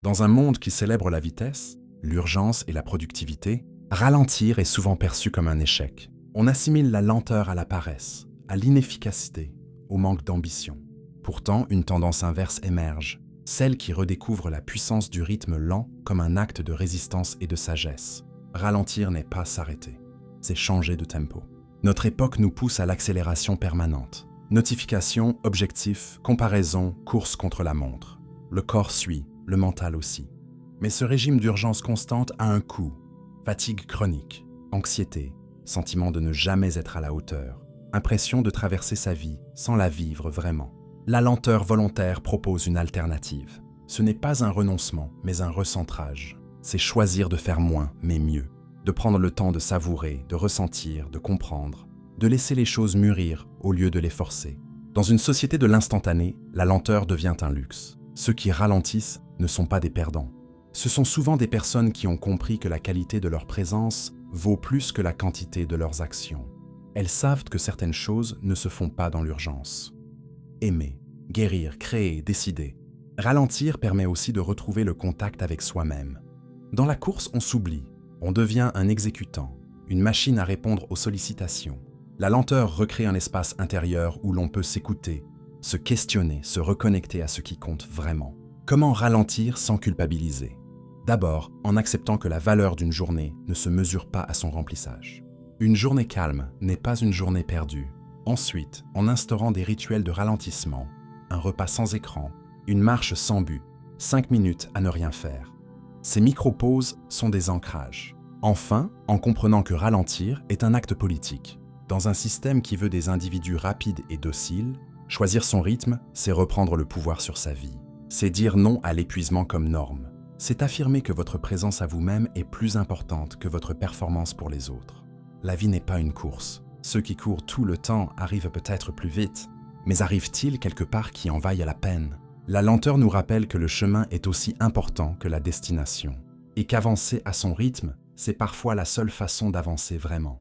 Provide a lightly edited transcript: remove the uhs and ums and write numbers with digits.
Dans un monde qui célèbre la vitesse, l'urgence et la productivité, ralentir est souvent perçu comme un échec. On assimile la lenteur à la paresse, à l'inefficacité, au manque d'ambition. Pourtant, une tendance inverse émerge, celle qui redécouvre la puissance du rythme lent comme un acte de résistance et de sagesse. Ralentir n'est pas s'arrêter, c'est changer de tempo. Notre époque nous pousse à l'accélération permanente. Notifications, objectifs, comparaisons, course contre la montre. Le corps suit, le mental aussi. Mais ce régime d'urgence constante a un coût. Fatigue chronique, anxiété, sentiment de ne jamais être à la hauteur, impression de traverser sa vie sans la vivre vraiment. La lenteur volontaire propose une alternative. Ce n'est pas un renoncement, mais un recentrage. C'est choisir de faire moins, mais mieux. De prendre le temps de savourer, de ressentir, de comprendre. De laisser les choses mûrir au lieu de les forcer. Dans une société de l'instantané, la lenteur devient un luxe. Ceux qui ralentissent ne sont pas des perdants. Ce sont souvent des personnes qui ont compris que la qualité de leur présence vaut plus que la quantité de leurs actions. Elles savent que certaines choses ne se font pas dans l'urgence. Aimer, guérir, créer, décider. Ralentir permet aussi de retrouver le contact avec soi-même. Dans la course, on s'oublie. On devient un exécutant, une machine à répondre aux sollicitations. La lenteur recrée un espace intérieur où l'on peut s'écouter, se questionner, se reconnecter à ce qui compte vraiment. Comment ralentir sans culpabiliser? D'abord, en acceptant que la valeur d'une journée ne se mesure pas à son remplissage. Une journée calme n'est pas une journée perdue. Ensuite, en instaurant des rituels de ralentissement, un repas sans écran, une marche sans but, 5 minutes à ne rien faire. Ces micro-pauses sont des ancrages. Enfin, en comprenant que ralentir est un acte politique. Dans un système qui veut des individus rapides et dociles, choisir son rythme, c'est reprendre le pouvoir sur sa vie. C'est dire non à l'épuisement comme norme. C'est affirmer que votre présence à vous-même est plus importante que votre performance pour les autres. La vie n'est pas une course. Ceux qui courent tout le temps arrivent peut-être plus vite, mais arrive-t-il quelque part qui en vaille la peine? La lenteur nous rappelle que le chemin est aussi important que la destination, et qu'avancer à son rythme, c'est parfois la seule façon d'avancer vraiment.